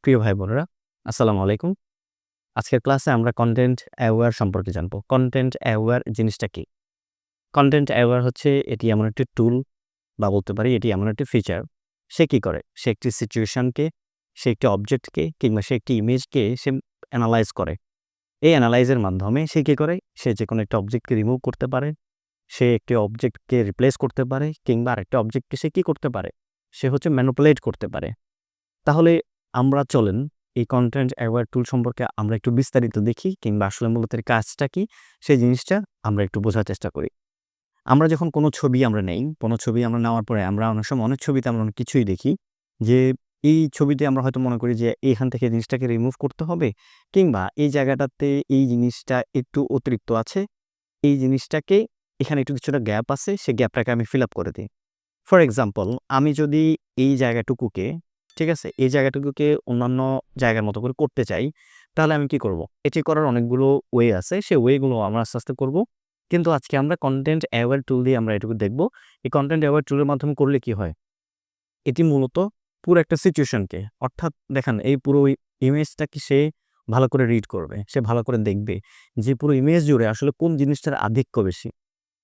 প্রিয় ভাই বোনেরা, আসসালামু আলাইকুম। আজকের ক্লাসে আমরা কনটেন্ট অ্যাওয়্যার সম্পর্কে জানব। কনটেন্ট অ্যাওয়্যার জিনিসটা কি? কনটেন্ট অ্যাওয়্যার হচ্ছে এটি এমন একটি টুল বা বলতে পারি এটি এমন একটি ফিচার। সে কি করে? সে একটি সিচুয়েশনকে, সে একটি অবজেক্টকে কিংবা সে একটি ইমেজকে সে এনালাইজ করে। এই এনালাইজের মাধ্যমে সে কি করে? সে যেকোনো একটা অবজেক্টকে রিমুভ করতে পারে, সে একটি অবজেক্টকে রিপ্লেস করতে পারে কিংবা আরেকটা অবজেক্টকে সে কি করতে পারে? সে হচ্ছে ম্যানিপুলেট করতে পারে। তাহলে আমরা চলেন এই কনটেন্ট অ্যাওয়্যার টুল সম্পর্কে আমরা একটু বিস্তারিত দেখি কিংবা আসলে মূলত এর কাজটা কি সেই জিনিসটা আমরা একটু বোঝার চেষ্টা করি। আমরা যখন কোনো ছবি আমরা নেই, কোনো ছবি আমরা নেওয়ার পরে আমরা অনেক সময় অনেক ছবিতে আমরা অনেক কিছুই দেখি যে এই ছবিতে আমরা হয়তো মনে করি যে এখান থেকে জিনিসটাকে রিমুভ করতে হবে কিংবা এই জায়গাটাতে এই জিনিসটা একটু অতিরিক্ত আছে, এই জিনিসটাকে এখানে একটু কিছুটা গ্যাপ আছে, সেই গ্যাপটাকে আমি ফিল আপ করে দিই। ফর এক্সাম্পল আমি যদি এই জায়গাটুকুকে, ঠিক আছে? এই জায়গাটুকুকে অন্যান্য জায়গার মতো করে করতে চাই, তাহলে আমি কি করব? এটি করার অনেকগুলো ওয়ে আছে। সেই ওয়েগুলো আমরা আস্তে, আস্তে করব। কিন্তু আজকে আমরা কনটেন্ট অ্যাওয়্যার টুল দিয়ে আমরা এটুকু দেখব। এই কনটেন্ট অ্যাওয়্যার টুলের মাধ্যমে করলে কি হয়? এটি মূলত পুরো একটা সিচুয়েশনকে অর্থাৎ দেখেন এই পুরো ইমেজটাকে সে ভালো করে রিড করবে। সে ভালো করে দেখবে যে পুরো ইমেজ জুড়ে আসলে কোন জিনিসটার আধিক্য বেশি।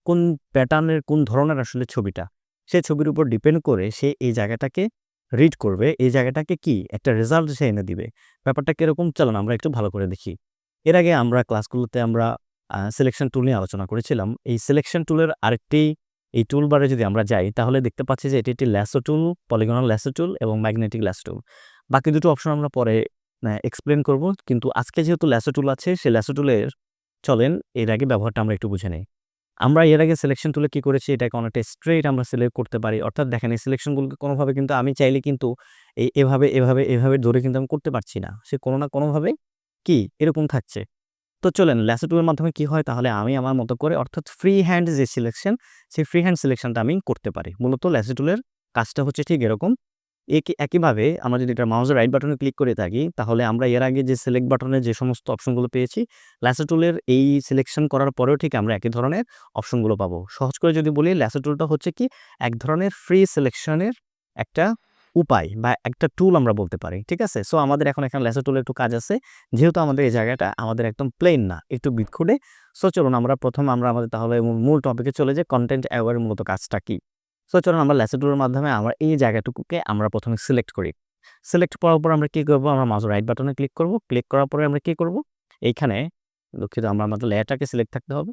কোন প্যাটার্নের কোন ধরনের আসলে ছবিটা। সে ছবির উপর ডিপেন্ড করে সে এই জায়গাটাকে রিড করবে। এই জায়গাটাকে কি একটা রেজাল্ট সে এনে দিবে। ব্যাপারটা কিরকম চলেন আমরা একটু ভালো করে দেখি। এর আগে আমরা ক্লাসগুলোতে আমরা সিলেকশন টুল নিয়ে আলোচনা করেছিলাম। এই সিলেকশন টুলের আরেকটি এই টুলবারে যদি আমরা যাই তাহলে দেখতে পাচ্ছি যে এটি একটি ল্যাসো টুল, পলিগনাল ল্যাসো টুল এবং ম্যাগনেটিক ল্যাসো টুল। বাকি দুটো অপশন আমরা পরে এক্সপ্লেন করব। কিন্তু আজকে যেহেতু ল্যাসো টুল আছে সেই ল্যাসো টুলের চলেন এর আগে ব্যবহারটা আমরা একটু বুঝে নেই। আমরা এর আগে সিলেকশন টুলে কি করেছি এটাকে অনেকটা স্ট্রেইট আমরা সিলেক্ট করতে পারি। অর্থাৎ দেখেন এই সিলেকশনগুলোকে কোনোভাবে কিন্তু আমি চাইলে কিন্তু এভাবে ধরে কিন্তু আমি করতে পারছি না। সে কোনো না কোনোভাবে কি এরকম থাকছে। তো চলেন ল্যাসো টুলের মাধ্যমে কি হয় তাহলে আমি আমার মতো করে অর্থাৎ ফ্রি হ্যান্ড যে সিলেকশন সেই ফ্রি হ্যান্ড সিলেকশনটা আমি করতে পারি। মূলত ল্যাসো টুলের কাজটা হচ্ছে ঠিক এরকম। একইভাবে আমরা যদি এটা মাউসের রাইট বাটনে ক্লিক করে থাকি তাহলে আমরা এর আগে যে সিলেক্ট বাটনে যে সমস্ত অপশনগুলো পেয়েছি ল্যাসো টুলের এই সিলেকশন করার পরেও ঠিক আমরা একই ধরনের অপশনগুলো পাবো। সহজ করে যদি বলি ল্যাসো টুলটা হচ্ছে কি এক ধরনের ফ্রি সিলেকশনের একটা উপায় বা একটা টুল আমরা বলতে পারি। ঠিক আছে? সো আমাদের এখন এখানে ল্যাসো টুলের একটু কাজ আছে। যেহেতু আমাদের এই জায়গাটা আমাদের একদম প্লেন না, একটু বিটখুটে। সো চলুন আমরা আমাদের তাহলে মূল টপিকে চলে যাই কনটেন্ট অ্যাওয়্যার মূলত কাজটা কি? সো চলুন আমরা ল্যাসো টুলের মাধ্যমে আমরা এই জায়গাটুকুকে আমরা প্রথমে সিলেক্ট করি। সিলেক্ট করার পর আমরা কি করব? আমরা মাউসের রাইট বাটনে ক্লিক করব। ক্লিক করার পরে আমরা কি করব? এইখানে দুঃখিত আমরা আমাদের লেয়ারটাকে সিলেক্ট থাকতে হবে।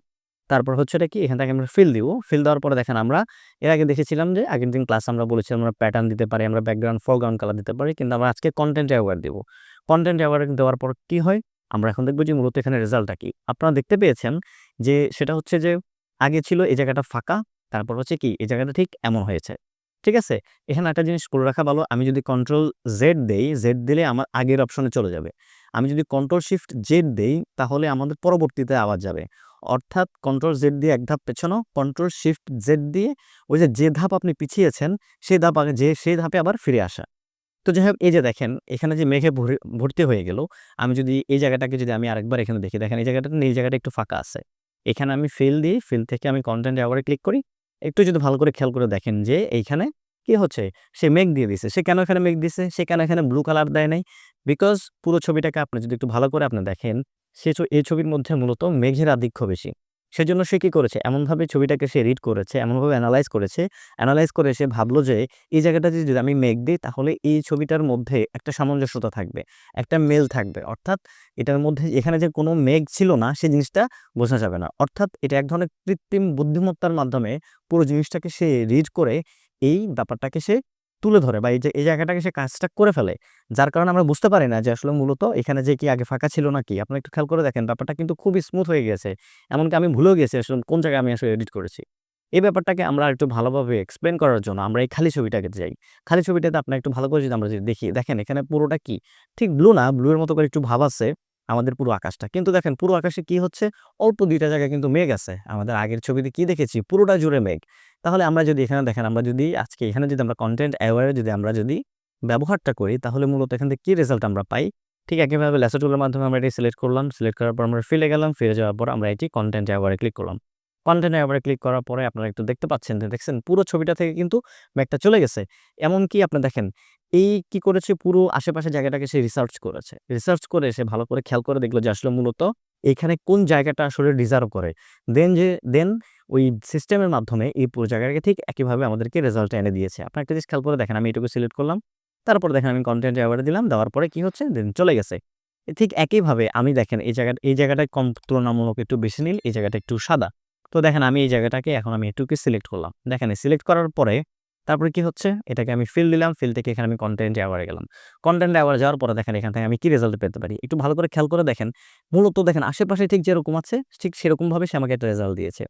তারপর হচ্ছে এটা কি এখান থেকে আমরা ফিল দিব। ফিল দেওয়ার পরে দেখেন আমরা এর আগে দেখেছিলাম যে আগের দিন ক্লাসে আমরা বলেছিলাম আমরা প্যাটার্ন দিতে পারি, আমরা ব্যাকগ্রাউন্ড ফরগ্রাউন্ড কালার দিতে পারি। কিন্তু আমরা আজকে কনটেন্ট অ্যাওয়্যার দিব। কনটেন্ট অ্যাওয়্যার দেওয়ার পর কি হয়? আমরা এখন দেখব যে মূলত এখানে রেজাল্টটা কি। আপনারা দেখতে পেয়েছেন যে সেটা হচ্ছে যে আগে ছিল এই জায়গাটা ফাঁকা, তারপর হচ্ছে কি এই জায়গাটা ঠিক এমন হয়েছে। ঠিক আছে? এখানে একটা জিনিস করে রাখা ভালো। আমি যদি কন্ট্রোল জেড দেই, জেড দিলে আমার আগের অপশনে চলে যাবে। আমি যদি কন্ট্রোল শিফট জেড দেই তাহলে আমাদের পরবর্তীতে আবার যাবে। অর্থাৎ কন্ট্রোল জেড দিয়ে এক ধাপ পেছানো, কন্ট্রোল শিফট জেড দিয়ে ওই যে ধাপ আপনি পিছিয়েছেন সেই ধাপ আগে সেই ধাপে আবার ফিরে আসা। তো যাই হোক এই যে দেখেন এখানে যে মেঘে ভর্তি হয়ে গেল। আমি যদি এই জায়গাটাকে যদি আমি আরেকবার এখানে দেখি, দেখেন এই জায়গাটা একটু ফাঁকা আছে। এখানে আমি ফিল দিই, ফিল থেকে আমি কনটেন্ট অ্যাওয়্যারে ক্লিক করি। একটু যদি ভালো করে খেয়াল করে দেখেন যে এইখানে কি হচ্ছে? সে মেঘ দিয়ে দিছে। সে কেন এখানে মেঘ দিছে? সে কেন এখানে ব্লু কালার দেয় নাই? বিকজ পুরো ছবিটাকে আপনি যদি একটু ভালো করে আপনি দেখেন, এই ছবির মধ্যে মূলত মেঘের আধিক্য বেশি। সেজন্য সে কি করেছে? এমনভাবে ছবিটাকে সে রিড করেছে, এমনভাবে এনালাইজ করেছে। এনালাইজ করে সে ভাবলো যে এই জায়গাটাতে যদি আমি মেঘ দিই তাহলে এই ছবিটার মধ্যে একটা সামঞ্জস্যতা থাকবে, একটা মেল থাকবে। অর্থাৎ এটার মধ্যে এখানে যে কোনো মেঘ ছিল না সে জিনিসটা বোঝা যাবে না। অর্থাৎ এটা এক ধরনের কৃত্রিম বুদ্ধিমত্তার মাধ্যমে পুরো জিনিসটাকে সে রিড করে এই ব্যাপারটাকে সে তুলে ধরে বা এই জায়গাটাকে সে কাজটা করে ফেলে। যার কারণে আমরা বুঝতে পারি না যে আসলে মূলত এখানে যে কি আগে ফাঁকা ছিল নাকি? আপনারা একটু খেয়াল করে দেখেন ব্যাপারটা কিন্তু খুবই স্মুথ হয়ে গেছে। এমনকি আমি ভুলেও গেছি আসলে কোন জায়গায় আমি আসলে এডিট করেছি। এই ব্যাপারটাকে আমরা আরেকটু ভালোভাবে এক্সপ্লেইন করার জন্য আমরা এই খালি ছবিটাকে যাই। খালি ছবিটাতে আপনারা একটু ভালো করে যদি আমরা যদি দেখি, দেখেন এখানে পুরোটা কি? ঠিক ব্লু না, ব্লু এর মতো করে একটু ভাব আছে আমাদের পুরো আকাশটা। কিন্তু দেখেন পুরো আকাশে কি হচ্ছে? অল্প ২ টা জায়গায় কিন্তু মেঘ আছে। আমাদের আগের ছবিতে কি দেখেছি? পুরোটা জুড়ে মেঘ। তাহলে আমরা যদি এখানে দেখেন আমরা যদি আজকে এখানে যদি আমরা কনটেন্ট অ্যাওয়্যার আমরা যদি ব্যবহারটা করি তাহলে মূলত এখান থেকে কি রেজাল্ট আমরা পাই? ঠিক একইভাবে ল্যাসো টুলের মাধ্যমে আমরা এটি সিলেক্ট করলাম। সিলেক্ট করার পর আমরা ফিলে গেলাম। ফিরে যাওয়ার পর আমরা এটি কনটেন্ট অ্যাওয়্যার ক্লিক করলাম। কনটেন্ট অ্যাওয়ারে ক্লিক করার পরে আপনারা একটু দেখতে পাচ্ছেন যে দেখছেন পুরো ছবিটা থেকে কিন্তু মেঘটা চলে গেছে। এমনকি আপনি দেখেন এই কি করেছে পুরো আশেপাশের জায়গাটাকে সে রিসার্চ করেছে। রিসার্চ করে সে ভালো করে খেয়াল করে দেখলো যে আসলে মূলত এখানে কোন জায়গাটা আসলে ডিজার্ভ করে। দেন ওই সিস্টেমের মাধ্যমে এই পুরো জায়গাটাকে ঠিক একইভাবে আমাদেরকে রেজাল্টটা এনে দিয়েছে। আপনারা একটা জিনিস খেয়াল করে দেখেন, আমি এটুকু সিলেক্ট করলাম। তারপরে দেখেন আমি কনটেন্ট অ্যাওয়ার্ড দিলাম। দেওয়ার পরে কি হচ্ছে? দেন চলে গেছে। ঠিক একইভাবে আমি দেখেন এই জায়গাটায় কম তুলনামূলক একটু বেশি নীল, এই জায়গাটা একটু সাদা। তো দেখেন আমি এই জায়গাটাকে এখন আমি এটুকু সিলেক্ট করলাম। দেখেন সিলেক্ট করার পরে তারপরে কি হচ্ছে? এটাকে আমি ফিল দিলাম। ফিল থেকে এখানে আমি কনটেন্ট অ্যাওয়ার্ড এ গেলাম। কনটেন্ট অ্যাওয়ার্ড যাওয়ার পরে দেখেন এখান থেকে আমি কি রেজাল্ট পেতে পারি? একটু ভালো করে খেয়াল করে দেখেন। মূলত দেখেন আশেপাশে ঠিক যেরকম আছে ঠিক সেরকমভাবে সে আমাকে একটা রেজাল্ট দিয়েছে।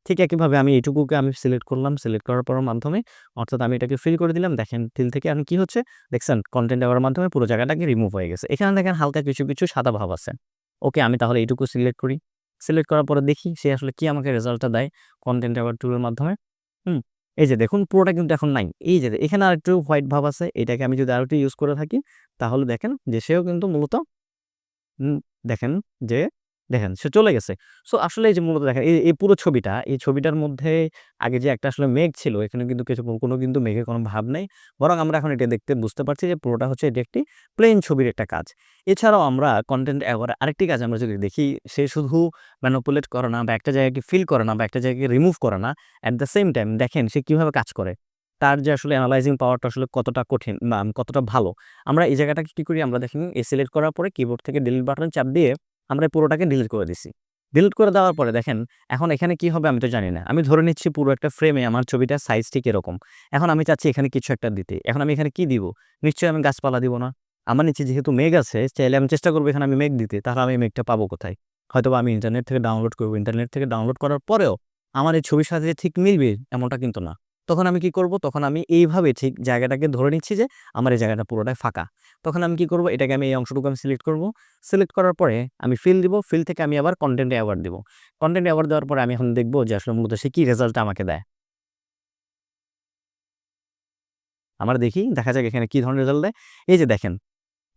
ঠিক একইভাবে আমি এইটুকুকে আমি সিলেক্ট করলাম। সিলেক্ট করার পর মাধ্যমে অর্থাৎ আমি এটাকে ফিল করে দিলাম। দেখেন ফিল থেকে আমি কি হচ্ছে? দেখছেন কনটেন্ট দেওয়ার মাধ্যমে পুরো জায়গাটাকে রিমুভ হয়ে গেছে। এখানে দেখেন হালকা কিছু সাদা ভাব আছে। ওকে, আমি তাহলে এইটুকু সিলেক্ট করি। সিলেক্ট করার পরে দেখি সে আসলে কি আমাকে রেজাল্টটা দেয় কনটেন্ট দেওয়ার টুলের মাধ্যমে। হুম? এই যে দেখুন পুরোটা কিন্তু এখন নাই। এই যে এখানে আরেকটু হোয়াইট ভাব আছে। এটাকে আমি যদি আরেকটু ইউজ করে থাকি তাহলে দেখেন যে সেও কিন্তু মূলত হুম, দেখেন যে দেখেন সে চলে গেছে। সো আসলে এই যে মূলত দেখেন এই পুরো ছবিটা, এই ছবিটার মধ্যে আগে যে একটা আসলে মেঘ ছিল, এখানে কিন্তু কোনো কিন্তু মেঘের কোনো ভাব নেই। বরং আমরা এখন এটা দেখতে বুঝতে পারছি যে পুরোটা হচ্ছে এটি একটি প্লেন ছবির একটা কাজ। এছাড়াও আমরা কনটেন্ট অ্যাওয়ার্ড আরেকটি কাজ আমরা যদি দেখি, সে শুধু ম্যানিপুলেট করে না বা একটা জায়গাকে ফিল করে না বা একটা জায়গাকে রিমুভ করে না। এট দ্য সেম টাইম দেখেন সে কিভাবে কাজ করে। তার যে আসলে এনালাইজিং পাওয়ারটা আসলে কতটা কঠিন বা কতটা ভালো। আমরা এই জায়গাটাকে কি করি? আমরা দেখেন সিলেক্ট করার পরে কিবোর্ড থেকে ডিলিট বাটন চাপ দিয়ে আমরা পুরোটাকে ডিলিট করে দিছি। ডিলিট করে দেওয়ার পরে দেখেন এখন এখানে কি হবে আমি তো জানি না। আমি ধরে নিচ্ছি পুরো একটা ফ্রেমে আমার ছবিটার সাইজ ঠিক এরকম। এখন আমি চাচ্ছি এখানে কিছু একটা দিতে। এখন আমি এখানে কি দিব? নিশ্চয়ই আমি গাছপালা দিব না। আমার নিচে যেহেতু মেঘ আছে, চাইলে আমি চেষ্টা করব এখানে আমি মেঘ দিতে। তাহলে আমি মেঘটা পাবো কোথায়? হয়তোবা আমি ইন্টারনেট থেকে ডাউনলোড করব। ইন্টারনেট থেকে ডাউনলোড করার পরেও আমার এই ছবির সাথে যে ঠিক মিলবে এমনটা কিন্তু না। তখন আমি কি করব? তখন আমি এইভাবে ঠিক জায়গাটাকে ধরে নিচ্ছি যে আমার এই জায়গাটা পুরোটাই ফাঁকা। তখন আমি কি করব? এটাকে আমি এই অংশটুকু আমি সিলেক্ট করব। সিলেক্ট করার পরে আমি ফিল দিব। ফিল থেকে আমি আবার কনটেন্ট অ্যাওয়ার্ড দিব। কনটেন্ট অ্যাওয়ার্ড দেওয়ার পরে আমি এখন দেখব যে আসলে মূলত সে কি রেজাল্টটা আমাকে দেয়। আমরা দেখি, দেখা যাক এখানে কি ধরনের রেজাল্ট দেয়। এই যে দেখেন,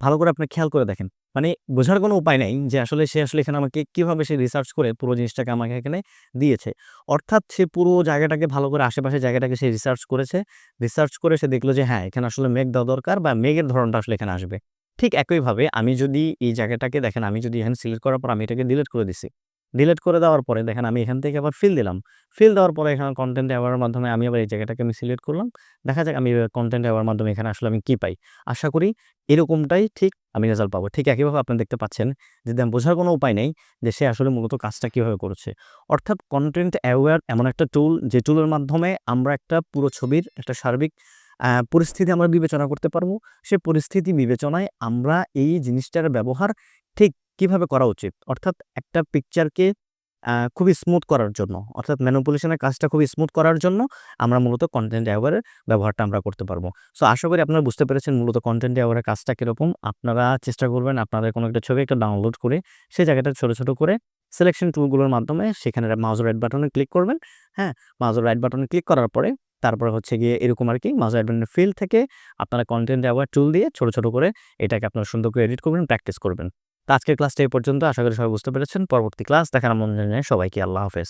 ভালো করে আপনি খেয়াল করে দেখেন। মানে বোঝার কোনো উপায় নাই যে আসলে সে আসলে এখানে আমাকে কিভাবে সে রিসার্চ করে পুরো জিনিসটাকে আমাকে এখানে দিয়েছে। অর্থাৎ সে পুরো জায়গাটাকে ভালো করে আশেপাশের জায়গাটাকে সে রিসার্চ করেছে। রিসার্চ করে সে দেখলো যে হ্যাঁ, এখানে আসলে মেঘ দেওয়া দরকার বা মেঘের ধরনটা আসলে এখানে আসবে। ঠিক একইভাবে আমি যদি এই জায়গাটাকে দেখেন, আমি যদি এখানে সিলেক্ট করার পর আমি এটাকে ডিলিট করে দিছি। ডিলিট করে দেওয়ার পরে দেখেন আমি এখান থেকে আবার ফিল দিলাম। ফিল দেওয়ার পরে এখানে কনটেন্ট অ্যাওয়ার্ড এর মাধ্যমে আমি আবার এই জায়গাটাকে আমি সিলেক্ট করলাম। দেখা যাক আমি কনটেন্ট অ্যাওয়ার্ড এর মাধ্যমে এখানে আসলে আমি কি পাই। আশা করি এরকমটাই ঠিক আমি রেজাল্ট পাবো। ঠিক একইভাবে আপনারা দেখতে পাচ্ছেন যে বোঝার কোনো উপায় নেই যে সে আসলে মূলত কাজটা কিভাবে করেছে। অর্থাৎ কনটেন্ট অ্যাওয়ার এমন একটা টুল যে টুলের মাধ্যমে আমরা একটা পুরো ছবির একটা সার্বিক পরিস্থিতি আমরা বিবেচনা করতে পারবো। সে পরিস্থিতি বিবেচনায় আমরা এই জিনিসটার ব্যবহার ঠিক কিভাবে করা উচিত। অর্থাৎ একটা পিকচারকে খুবই স্মুথ করার জন্য, অর্থাৎ ম্যানিপুলেশন এর কাজটা খুবই স্মুথ করার জন্য আমরা মূলত কনটেন্ট অ্যাওয়ার এর ব্যবহারটা আমরা করতে পারবো। সো আশা করি আপনারা বুঝতে পেরেছেন মূলত কনটেন্ট অ্যাওয়ার এর কাজটা কিরকম। আপনারা চেষ্টা করবেন আপনাদের কোনো একটা ছবি একটা ডাউনলোড করে সেই জায়গাটা ছোট করে সিলেকশন টুলগুলোর মাধ্যমে সেখানে মাউসের রাইট বাটনে ক্লিক করবেন। হ্যাঁ? মাউসের রাইট বাটনে ক্লিক করার পরে তারপরে হচ্ছে গিয়ে এরকম আরকি মাউসের রাইট বাটনের ফিল থেকে আপনারা কনটেন্ট অ্যাওয়ার টুল দিয়ে ছোট করে এটাকে আপনারা সুন্দর করে এডিট করবেন, প্র্যাকটিস করবেন। তো আজকের ক্লাসটা এই পর্যন্ত। আশা করি সবাই বুঝতে পেরেছেন। পরবর্তী ক্লাস দেখার আমন্ত্রণ জানাই সবাইকে। আল্লাহ হাফেজ।